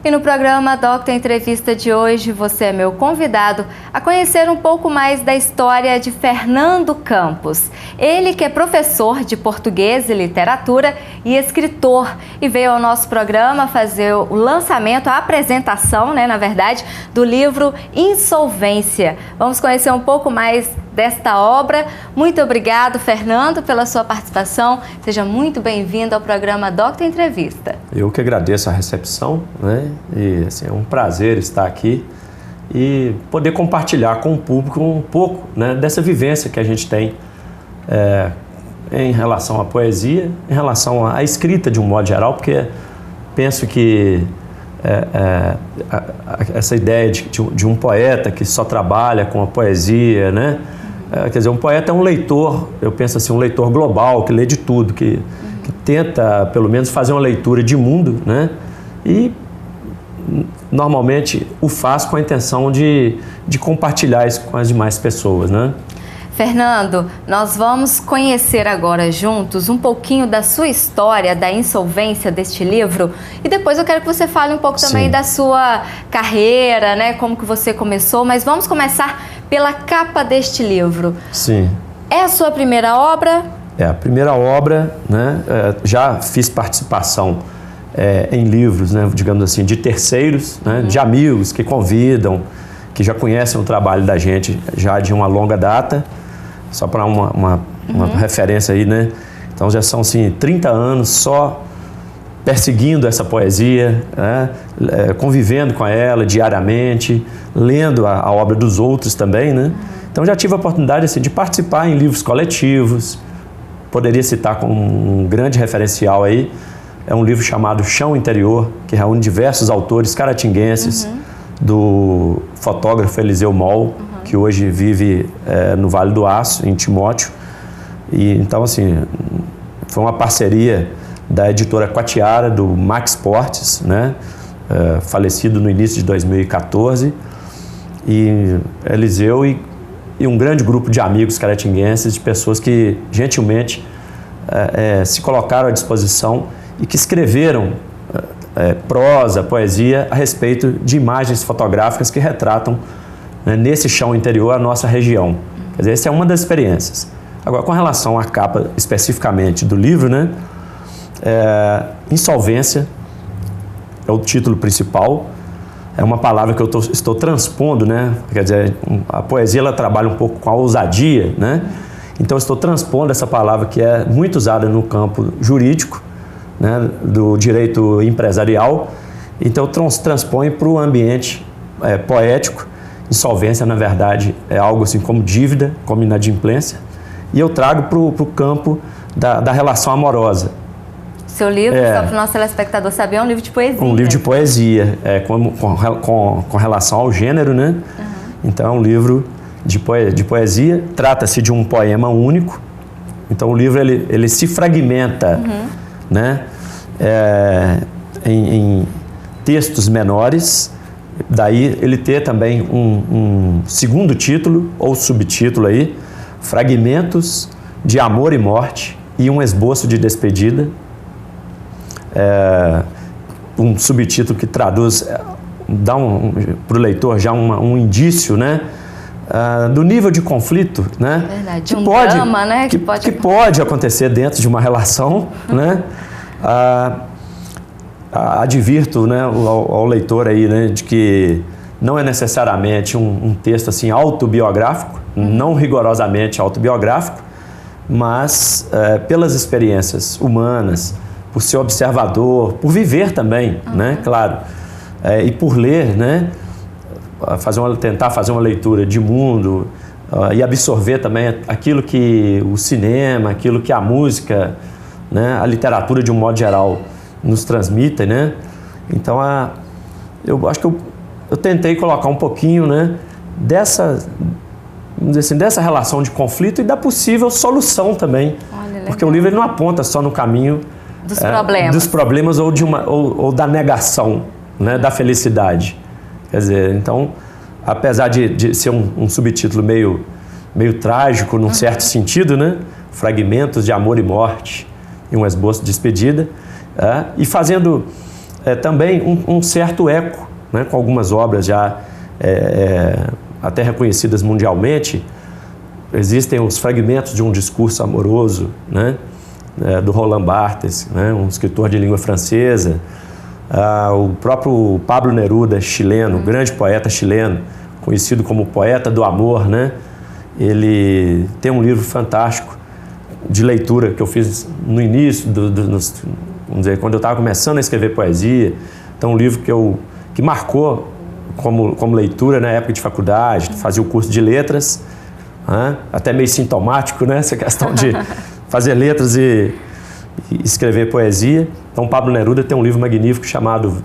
E no programa Doctor Entrevista de hoje, você é meu convidado a conhecer um pouco mais da história de Fernando Campos. Ele que é professor de português e literatura e escritor e veio ao nosso programa fazer o lançamento, a apresentação, na verdade, do livro Insolvência. Vamos conhecer um pouco mais desta obra. Muito obrigado, Fernando, pela sua participação. Seja muito bem-vindo ao programa Doctor Entrevista. Eu que agradeço a recepção, E assim, é um prazer estar aqui e poder compartilhar com o público um pouco, dessa vivência que a gente tem em relação à poesia, em relação à escrita de um modo geral, porque penso que essa ideia de um poeta que só trabalha com a poesia, quer dizer, um poeta é um leitor, eu penso assim, um leitor global, que lê de tudo, que tenta, pelo menos, fazer uma leitura de mundo, E normalmente o faz com a intenção de compartilhar isso com as demais pessoas, Fernando, nós vamos conhecer agora juntos um pouquinho da sua história, da insolvência deste livro, e depois eu quero que você fale um pouco também da sua carreira, como que você começou, mas vamos começar pela capa deste livro. Sim. É a sua primeira obra? É a primeira obra, já fiz participação em livros, digamos assim, de terceiros, de amigos que convidam, que já conhecem o trabalho da gente já de uma longa data. Só para uma referência aí, Então já são, assim, 30 anos só perseguindo essa poesia, convivendo com ela diariamente, lendo a obra dos outros também, Então já tive a oportunidade, assim, de participar em livros coletivos. Poderia citar como um grande referencial aí, é um livro chamado Chão Interior, que reúne diversos autores caratinguenses, do fotógrafo Eliseu Moll, que hoje vive no Vale do Aço, em Timóteo. E então, assim, foi uma parceria da editora Quatiara, do Max Portes, falecido no início de 2014, e Eliseu e um grande grupo de amigos caratinguenses, de pessoas que gentilmente se colocaram à disposição e que escreveram prosa, poesia a respeito de imagens fotográficas que retratam nesse chão interior a nossa região. Quer dizer, essa é uma das experiências. Agora, com relação à capa especificamente do livro, insolvência é o título principal, é uma palavra que eu estou transpondo, Quer dizer, a poesia ela trabalha um pouco com a ousadia, Então, eu estou transpondo essa palavra que é muito usada no campo jurídico, do direito empresarial. Então, eu transponho para o ambiente poético. Insolvência, na verdade, é algo assim como dívida, como inadimplência. E eu trago para o campo da relação amorosa. Seu livro, só para o nosso telespectador saber, é um livro de poesia. Um livro de poesia, com relação ao gênero, Então, é um livro de poesia. Trata-se de um poema único. Então, o livro ele se fragmenta, em textos menores. Daí ele ter também um segundo título ou subtítulo aí, Fragmentos de Amor e Morte e um Esboço de Despedida. Um subtítulo que traduz, dá para o leitor já um indício, do nível de conflito, Verdade, drama, que pode acontecer dentro de uma relação, Advirto, ao leitor aí, de que não é necessariamente um texto assim autobiográfico, não rigorosamente autobiográfico, mas pelas experiências humanas, por ser observador, por viver também, claro, e por ler, tentar fazer uma leitura de mundo e absorver também aquilo que o cinema, aquilo que a música, a literatura de um modo geral nos transmitem, Então, eu acho que eu tentei colocar um pouquinho, dessa relação de conflito e da possível solução também. Olha, porque o livro ele não aponta só no caminho dos problemas ou da negação, da felicidade. Quer dizer, então, apesar de ser um subtítulo meio trágico, num certo sentido, Fragmentos de Amor e Morte e um Esboço de Despedida, e fazendo também um certo eco, né, com algumas obras já até reconhecidas mundialmente. Existem os fragmentos de um discurso amoroso, né, do Roland Barthes, né, um escritor de língua francesa. O próprio Pablo Neruda, chileno, grande poeta chileno, conhecido como poeta do amor, né? Ele tem um livro fantástico de leitura que eu fiz no início, vamos dizer, quando eu estava começando a escrever poesia. Então, um livro que marcou como leitura na época de faculdade, fazia o curso de letras, até meio sintomático, né? Essa questão de fazer letras e escrever poesia. Então, Pablo Neruda tem um livro magnífico chamado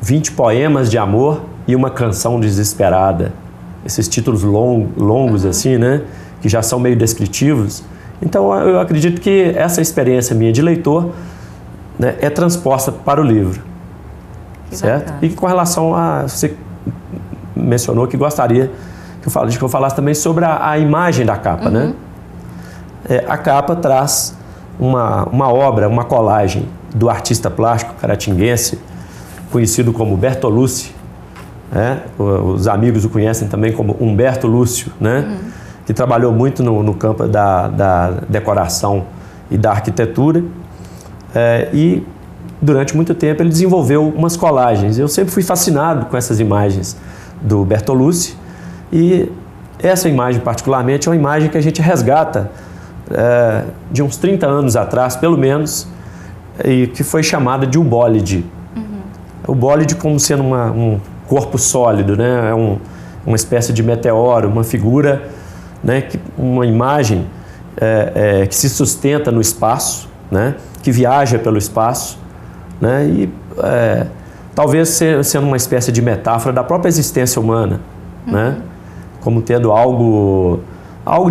20 poemas de amor e uma canção desesperada. Esses títulos longos assim, né? Que já são meio descritivos. Então, eu acredito que essa experiência minha de leitor, né, é transposta para o livro. Certo? Bacana. E com relação a... Você mencionou que gostaria que eu falasse também sobre a imagem da capa, né? A capa traz uma obra, uma colagem do artista plástico caratinguense, conhecido como Bertolucci, né? Os amigos o conhecem também como Humberto Lúcio, né? Que trabalhou muito no campo da decoração e da arquitetura, e durante muito tempo ele desenvolveu umas colagens. Eu sempre fui fascinado com essas imagens do Bertolucci, e essa imagem particularmente é uma imagem que a gente resgata de uns 30 anos atrás, pelo menos, e que foi chamada de ubólide. O bólide como sendo um corpo sólido, né? Uma espécie de meteoro, uma figura, né? Uma imagem que se sustenta no espaço, né? Que viaja pelo espaço, né? E talvez sendo uma espécie de metáfora da própria existência humana, né? Como tendo algo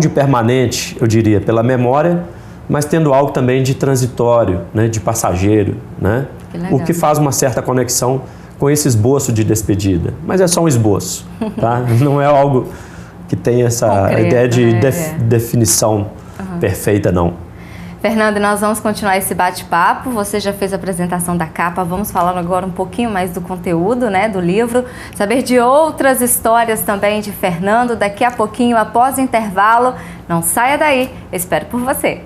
de permanente, eu diria, pela memória, mas tendo algo também de transitório, né, de passageiro, né? O que faz uma certa conexão com esse esboço de despedida. Mas é só um esboço, tá? Não é algo que tem essa concreto, ideia de definição perfeita, não. Fernando, nós vamos continuar esse bate-papo. Você já fez a apresentação da capa, vamos falar agora um pouquinho mais do conteúdo, né, do livro, saber de outras histórias também de Fernando daqui a pouquinho, após o intervalo. Não saia daí, eu espero por você.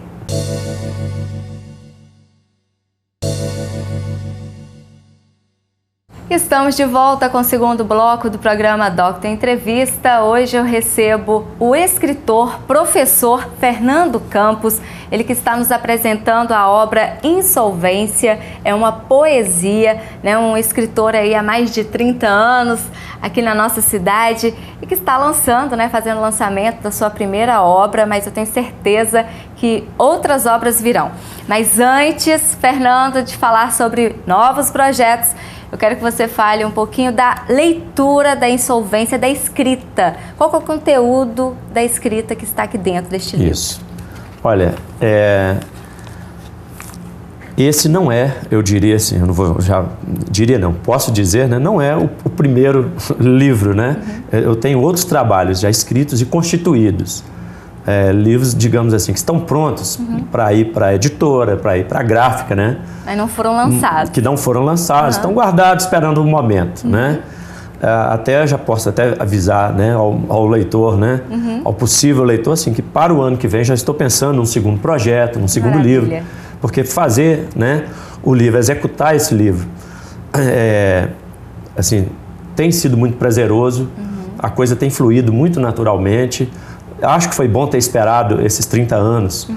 Estamos de volta com o segundo bloco do programa Doctor Entrevista. Hoje eu recebo o escritor, professor Fernando Campos, ele que está nos apresentando a obra Insolvência. É uma poesia, né? Um escritor aí há mais de 30 anos aqui na nossa cidade e que está lançando, né, fazendo o lançamento da sua primeira obra, mas eu tenho certeza que outras obras virão. Mas antes, Fernando, de falar sobre novos projetos, eu quero que você fale um pouquinho da leitura da Insolvência, da escrita. Qual que é o conteúdo da escrita que está aqui dentro deste livro? Isso. Olha, esse não é, eu diria assim, posso dizer, né, não é o primeiro livro, né? Eu tenho outros trabalhos já escritos e constituídos. Livros, digamos assim, que estão prontos para ir para a editora, para ir para a gráfica, né? Mas não foram lançados. Que não foram lançados, estão guardados esperando o momento, né? Até já posso até avisar, né, ao leitor, né, ao possível leitor, assim, que para o ano que vem já estou pensando num segundo projeto, num segundo livro, porque fazer, né, o livro, executar esse livro, assim, tem sido muito prazeroso, a coisa tem fluído muito naturalmente. Acho que foi bom ter esperado esses 30 anos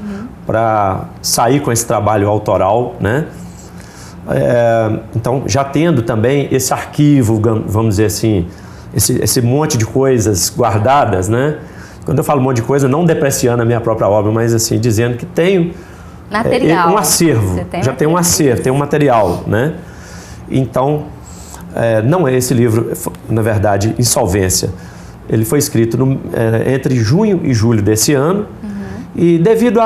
para sair com esse trabalho autoral, né? Então, já tendo também esse arquivo, vamos dizer assim, esse monte de coisas guardadas, né? Quando eu falo um monte de coisa, não depreciando a minha própria obra, mas assim, dizendo que tenho material. Um acervo, tem um acervo, tem um material, né? Então, não é esse livro, na verdade, Insolvência. Ele foi escrito entre junho e julho desse ano, e devido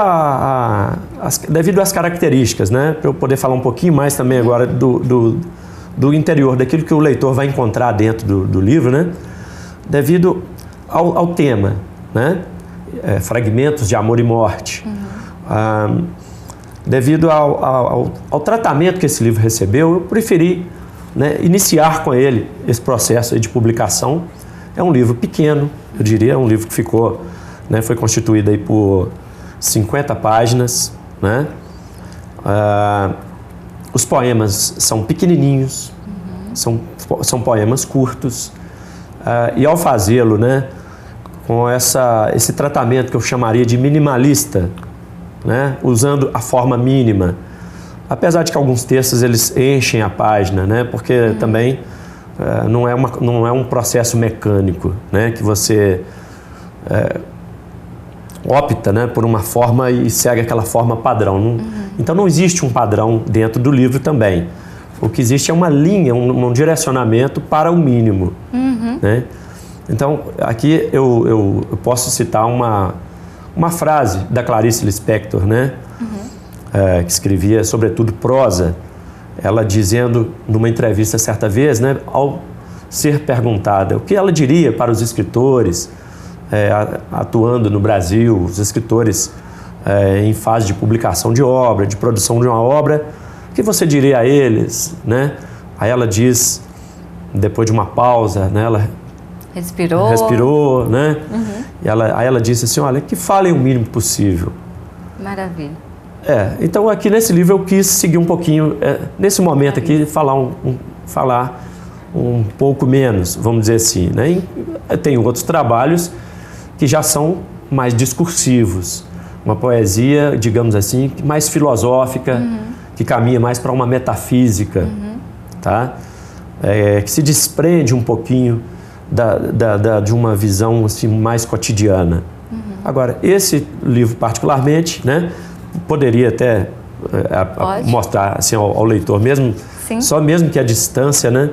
às características, né, para eu poder falar um pouquinho mais também agora do interior, daquilo que o leitor vai encontrar dentro do livro, né, devido ao tema, né, fragmentos de amor e morte, devido ao tratamento que esse livro recebeu, eu preferi, né, iniciar com ele esse processo aí de publicação. É um livro pequeno, eu diria, é um livro que ficou, né, foi constituído aí por 50 páginas, né? Os poemas são pequenininhos, são poemas curtos, e ao fazê-lo, né, com esse tratamento que eu chamaria de minimalista, né, usando a forma mínima, apesar de que alguns textos eles enchem a página, né, porque também não é um processo mecânico, né, que você opta, né, por uma forma e segue aquela forma padrão. Então não existe um padrão dentro do livro também. O que existe é uma linha, um direcionamento para o mínimo. Né? Então aqui eu posso citar uma frase da Clarice Lispector, né, que escrevia sobretudo prosa, ela dizendo numa entrevista certa vez, né, ao ser perguntada o que ela diria para os escritores atuando no Brasil, os escritores em fase de publicação de obra, de produção de uma obra, o que você diria a eles, né? Aí ela diz, depois de uma pausa, né, ela respirou, né? Aí ela disse assim, olha, que falem o mínimo possível. Maravilha. Então aqui nesse livro eu quis seguir um pouquinho, nesse momento aqui, falar um pouco menos, vamos dizer assim, né? Tem outros trabalhos que já são mais discursivos, uma poesia, digamos assim, mais filosófica, que caminha mais para uma metafísica, tá? Que se desprende um pouquinho de uma visão assim, mais cotidiana. Agora, esse livro particularmente, né, poderia até mostrar assim, ao leitor, mesmo, só mesmo que a distância, né?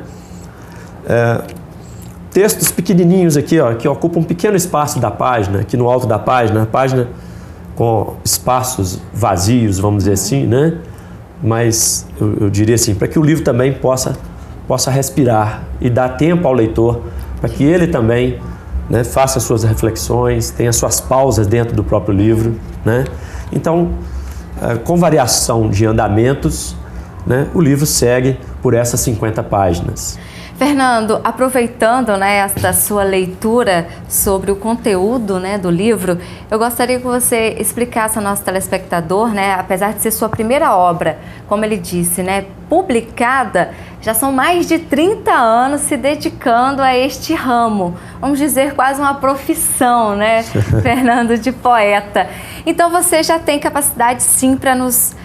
Textos pequenininhos aqui, ó, que ocupam um pequeno espaço da página, aqui no alto da página, a página com espaços vazios, vamos dizer assim, né? Mas eu diria assim, para que o livro também possa respirar e dar tempo ao leitor, para que ele também, né, faça suas reflexões, tenha suas pausas dentro do próprio livro, né? Então, com variação de andamentos, né, o livro segue por essas 50 páginas. Fernando, aproveitando, né, esta sua leitura sobre o conteúdo, né, do livro, eu gostaria que você explicasse ao nosso telespectador, né, apesar de ser sua primeira obra, como ele disse, né, publicada, já são mais de 30 anos se dedicando a este ramo, vamos dizer quase uma profissão, né, Fernando, de poeta. Então você já tem capacidade sim para nos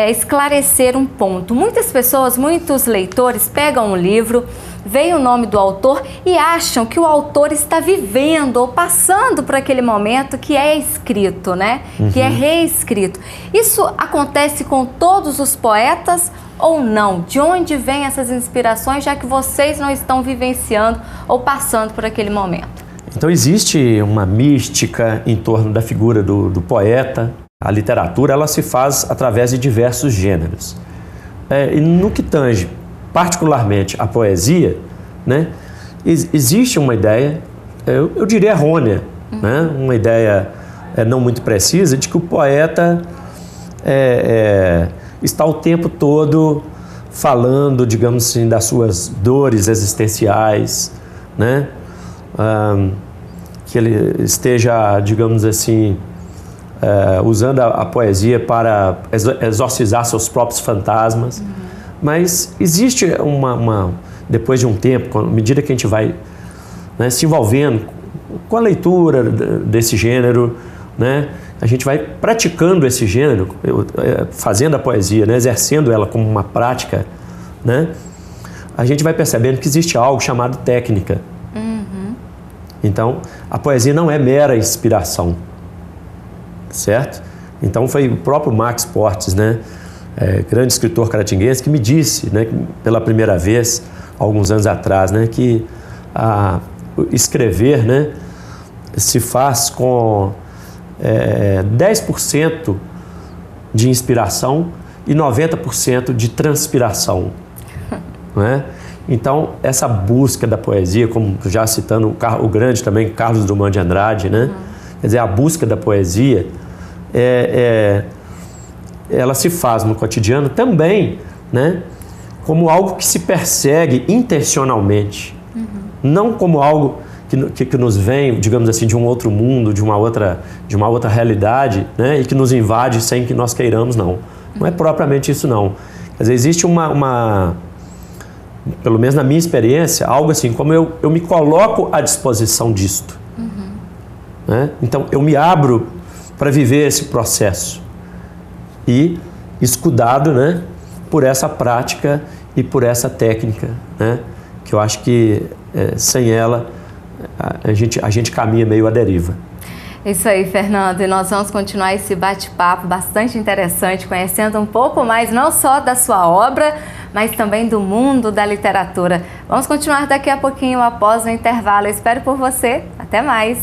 esclarecer um ponto. Muitas pessoas, muitos leitores pegam um livro, veem o nome do autor e acham que o autor está vivendo ou passando por aquele momento que é escrito, né? Que é reescrito. Isso acontece com todos os poetas ou não? De onde vêm essas inspirações, já que vocês não estão vivenciando ou passando por aquele momento? Então existe uma mística em torno da figura do poeta. A literatura ela se faz através de diversos gêneros. E no que tange particularmente a poesia, né, existe uma ideia, eu diria errônea, né, uma ideia não muito precisa, de que o poeta está o tempo todo falando, digamos assim, das suas dores existenciais, né, que ele esteja, digamos assim, usando a poesia para exorcizar seus próprios fantasmas. Mas existe depois de um tempo, à medida que a gente vai, né, se envolvendo com a leitura desse gênero, né, a gente vai praticando esse gênero, fazendo a poesia, né, exercendo ela como uma prática, né, a gente vai percebendo que existe algo chamado técnica. Então, a poesia não é mera inspiração, certo? Então foi o próprio Max Portes, né, grande escritor caratinguense, que me disse, né, pela primeira vez, alguns anos atrás, né, que escrever, né, se faz com 10% de inspiração e 90% de transpiração, né? Então, essa busca da poesia, como já citando o grande também, Carlos Drummond de Andrade, né? Quer dizer, a busca da poesia ela se faz no cotidiano também, né, como algo que se persegue intencionalmente, não como algo que nos vem, digamos assim, de um outro mundo, de uma outra realidade, né, e que nos invade sem que nós queiramos, não. Não é propriamente isso, não. Quer dizer, existe pelo menos na minha experiência, algo assim, como eu me coloco à disposição disto. Né? Então, eu me abro para viver esse processo e escudado, né, por essa prática e por essa técnica, né, que eu acho que sem ela a gente caminha meio à deriva. Isso aí, Fernando, e nós vamos continuar esse bate-papo bastante interessante, conhecendo um pouco mais não só da sua obra, mas também do mundo da literatura. Vamos continuar daqui a pouquinho após o intervalo. Eu espero por você. Até mais!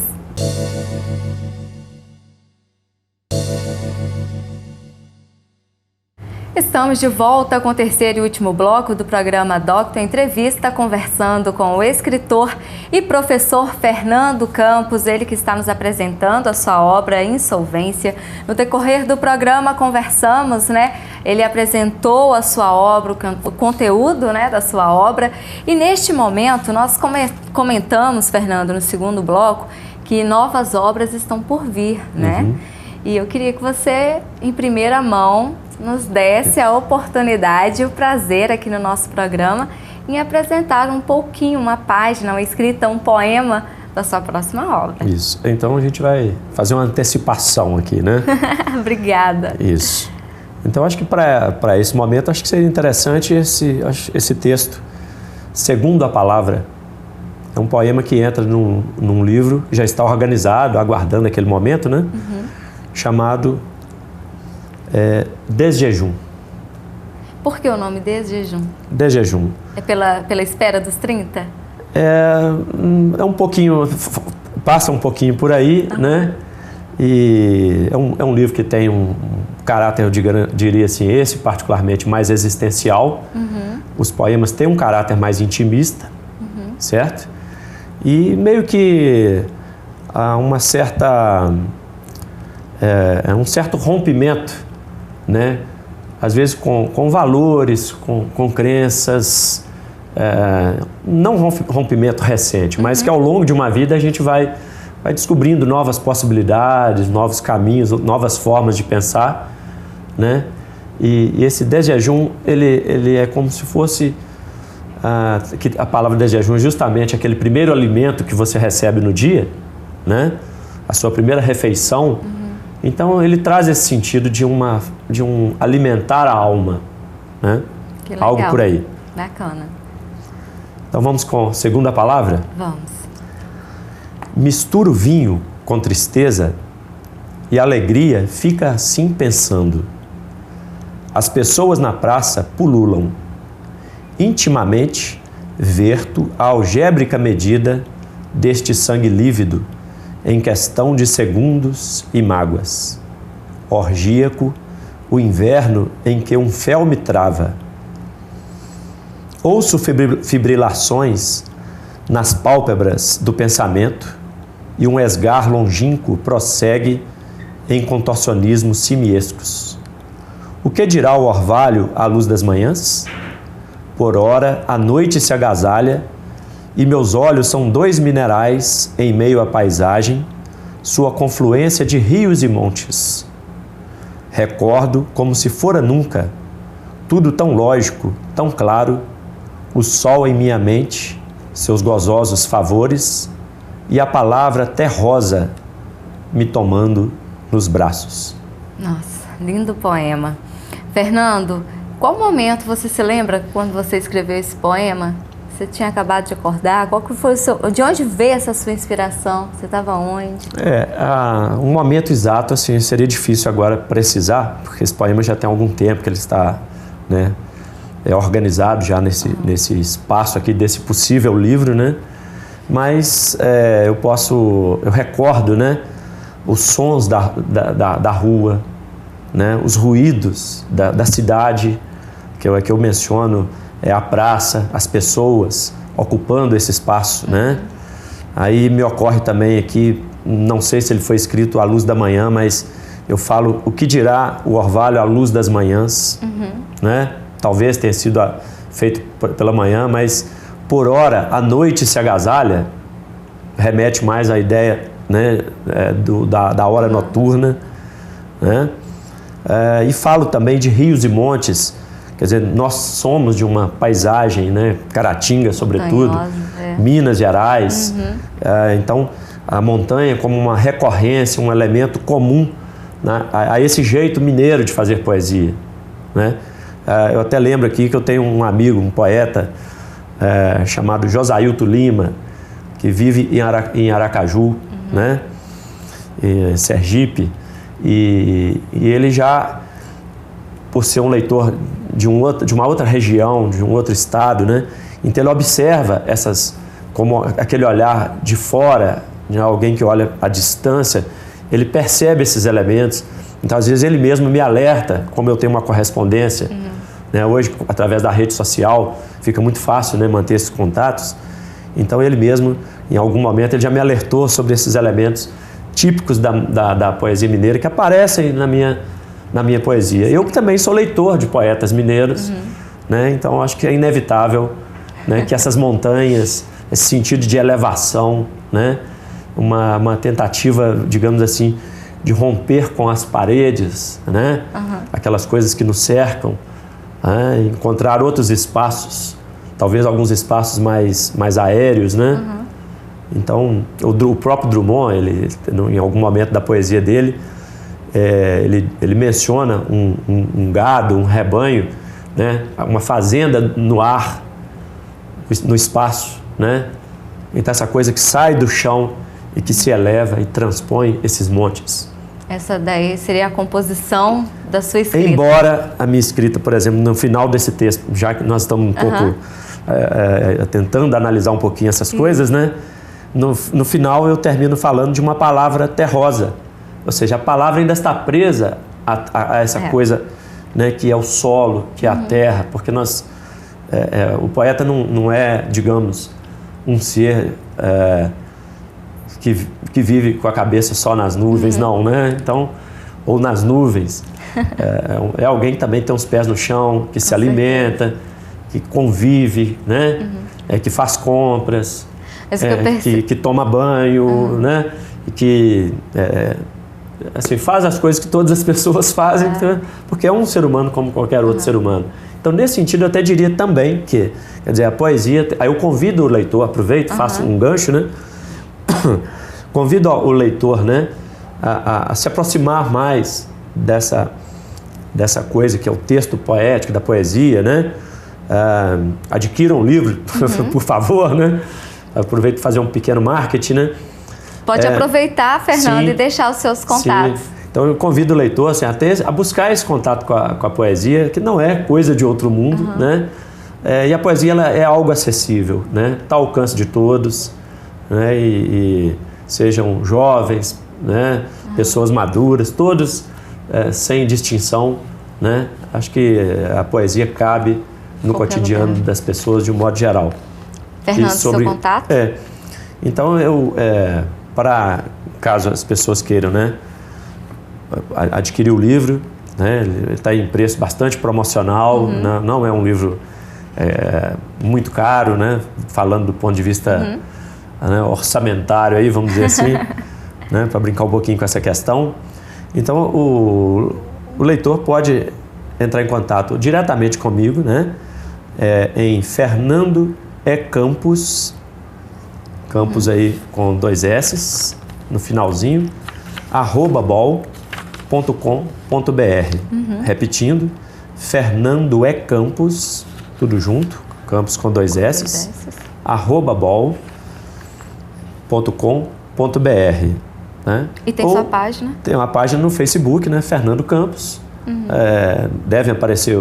Estamos de volta com o terceiro e último bloco do programa Doctor Entrevista, conversando com o escritor e professor Fernando Campos, ele que está nos apresentando a sua obra Insolvência. No decorrer do programa conversamos, né? Ele apresentou a sua obra, o conteúdo, né, da sua obra, e neste momento nós comentamos, Fernando, no segundo bloco, que novas obras estão por vir, né? E eu queria que você, em primeira mão, nos desse a oportunidade e o prazer aqui no nosso programa em apresentar um pouquinho, uma página, uma escrita, um poema da sua próxima obra. Isso. Então a gente vai fazer uma antecipação aqui, né? Obrigada. Isso. Então acho que para esse momento acho que seria interessante esse texto, Segundo a Palavra. É um poema que entra num livro que já está organizado, aguardando aquele momento, né? Chamado Desjejum. Por que o nome Desjejum? Desjejum. É pela espera dos 30? É um pouquinho, passa um pouquinho por aí, né? E é um livro que tem um caráter, eu diria assim, esse particularmente mais existencial. Os poemas têm um caráter mais intimista, certo? E meio que há uma certa... um certo rompimento, né? Às vezes com valores, com crenças, não rompimento recente, mas que ao longo de uma vida a gente vai descobrindo novas possibilidades, novos caminhos, novas formas de pensar, né? E esse desjejum, ele é como se fosse, a palavra desjejum é justamente aquele primeiro alimento que você recebe no dia, né? A sua primeira refeição. Então ele traz esse sentido de um alimentar a alma, né? Que legal. Algo por aí. Bacana. Então vamos com a segunda palavra? Vamos. Misturo vinho com tristeza e a alegria fica assim pensando. As pessoas na praça pululam. Intimamente verto a algébrica medida deste sangue lívido em questão de segundos e mágoas. Orgíaco, o inverno em que um fel me trava. Ouço fibrilações nas pálpebras do pensamento e um esgar longínquo prossegue em contorcionismos simiescos. O que dirá o orvalho à luz das manhãs? Por ora, a noite se agasalha e meus olhos são dois minerais em meio à paisagem, sua confluência de rios e montes. Recordo, como se fora nunca, tudo tão lógico, tão claro, o sol em minha mente, seus gozosos favores e a palavra terrosa me tomando nos braços. Nossa, lindo poema. Fernando, qual momento você se lembra quando você escreveu esse poema? Você tinha acabado de acordar? Qual que foi de onde veio essa sua inspiração? Você estava onde? Um momento exato assim seria difícil agora precisar, porque esse poema já tem algum tempo que ele está, né, organizado já nesse espaço aqui desse possível livro, né? Mas eu recordo, né, os sons da rua, né, os ruídos da cidade, que eu menciono, a praça, as pessoas ocupando esse espaço, né? Aí me ocorre também aqui, não sei se ele foi escrito à luz da manhã, mas eu falo o que dirá o orvalho à luz das manhãs, né? Talvez tenha sido feito pela manhã, mas por hora, a noite se agasalha, remete mais à ideia, né, da hora noturna, né? E falo também de rios e montes, quer dizer, nós somos de uma paisagem, né, Caratinga sobretudo, Minas Gerais, então a montanha como uma recorrência, um elemento comum, né, a esse jeito mineiro de fazer poesia, né? Eu até lembro aqui que eu tenho um amigo, um poeta chamado Josailton Lima, que vive em Aracaju, né, em Sergipe, e ele já, por ser um leitor de uma outra região, de um outro estado, né, então ele observa como aquele olhar de fora, de alguém que olha à distância, ele percebe esses elementos. Então, às vezes, ele mesmo me alerta, como eu tenho uma correspondência, né, hoje, através da rede social, fica muito fácil, né, manter esses contatos. Então, ele mesmo, em algum momento, ele já me alertou sobre esses elementos típicos da poesia mineira que aparecem na minha poesia. Eu também sou leitor de poetas mineiros, né, então acho que é inevitável, né, que essas montanhas, esse sentido de elevação, né, uma tentativa, digamos assim, de romper com as paredes, né, aquelas coisas que nos cercam, né, encontrar outros espaços, talvez alguns espaços mais aéreos, né? Então, o próprio Drummond, ele, em algum momento da poesia dele, ele menciona um gado, um rebanho, né, uma fazenda no ar, no espaço, né? Então, essa coisa que sai do chão e que se eleva e transpõe esses montes. Essa daí seria a composição da sua escrita. Embora a minha escrita, por exemplo, no final desse texto, já que nós estamos um pouco tentando analisar um pouquinho essas coisas, né? No final eu termino falando de uma palavra terrosa, ou seja, a palavra ainda está presa a essa coisa, né, que é o solo, que é a terra, porque o poeta não é, digamos, um ser que vive com a cabeça só nas nuvens, não, né? Então, ou nas nuvens. É alguém que também tem os pés no chão, que se alimenta, que convive, né? Que faz compras, que toma banho, né? E que assim, faz as coisas que todas as pessoas fazem, porque é um ser humano como qualquer outro ser humano. Então, nesse sentido, eu até diria também que, quer dizer, a poesia... Aí eu convido o leitor, aproveito, faço um gancho, né? Convido o leitor, né, a se aproximar mais dessa coisa que é o texto poético, da poesia, né? Adquiram um livro, por favor, né? Aproveito para fazer um pequeno marketing, né? Pode aproveitar, Fernando, e deixar os seus contatos. Sim. Então eu convido o leitor assim, a buscar esse contato com a poesia, que não é coisa de outro mundo, né? E a poesia ela é algo acessível, né? Está ao alcance de todos, né? E sejam jovens, né? Pessoas maduras, todos sem distinção, né? Acho que a poesia cabe no cotidiano das pessoas de um modo geral. Fernando, seu contato? Então, para caso as pessoas queiram, né, adquirir o livro, né, ele está em preço bastante promocional, não é um livro muito caro, né, falando do ponto de vista né, orçamentário, aí, vamos dizer assim, né, para brincar um pouquinho com essa questão. Então, o leitor pode entrar em contato diretamente comigo, né, em Fernando Campos, aí com 2 S's no finalzinho, @bol.com.br. Repetindo, Fernando Campos, tudo junto, Campos com 2 S's, @bol.com.br. Né? E tem sua página? Tem uma página no Facebook, né? Fernando Campos. Devem aparecer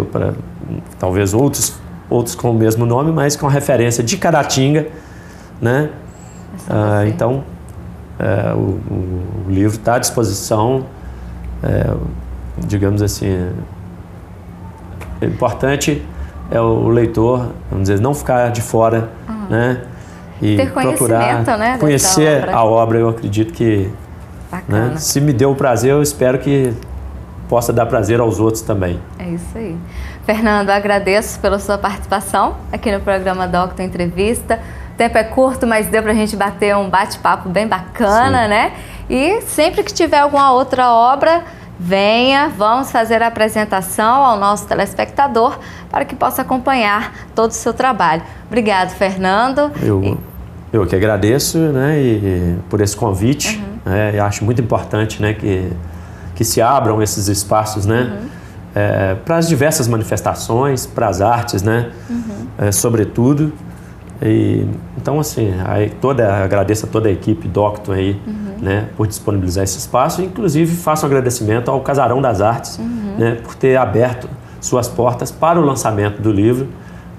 talvez outros com o mesmo nome, mas com referência de Caratinga, né? Então, o livro está à disposição, digamos assim, é importante o leitor, vamos dizer, não ficar de fora, né? E ter procurar né, conhecer a obra. Eu acredito que Bacana. Né? Se me deu o prazer, eu espero que possa dar prazer aos outros também. É isso aí. Fernando, agradeço pela sua participação aqui no programa Doctor Entrevista. O tempo é curto, mas deu pra gente bater um bate-papo bem bacana, sim, né? E sempre que tiver alguma outra obra, venha, vamos fazer a apresentação ao nosso telespectador para que possa acompanhar todo o seu trabalho. Obrigado, Fernando. Eu que agradeço, né, e por esse convite. Eu acho muito importante, né, que se abram esses espaços, né, para as diversas manifestações, para as artes, né, sobretudo. E, então, assim, agradeço a toda a equipe Doctor aí, né, por disponibilizar esse espaço. Inclusive, faço um agradecimento ao Casarão das Artes, né, por ter aberto suas portas para o lançamento do livro,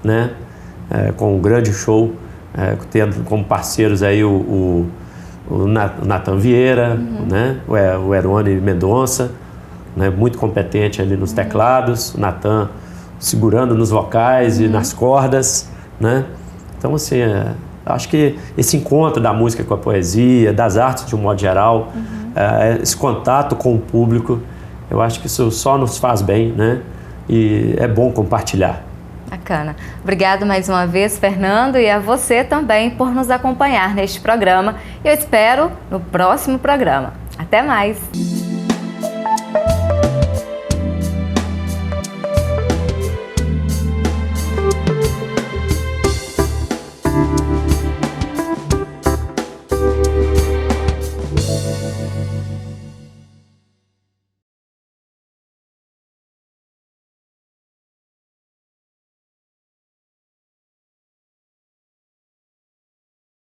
né, com um grande show, tendo como parceiros aí o Natan Vieira, né, o Erone Mendonça, né, muito competente ali nos teclados, o Natan segurando nos vocais e nas cordas, né. Então, assim, acho que esse encontro da música com a poesia, das artes de um modo geral, esse contato com o público, eu acho que isso só nos faz bem, né? E é bom compartilhar. Bacana. Obrigado mais uma vez, Fernando, e a você também por nos acompanhar neste programa. Eu espero no próximo programa. Até mais!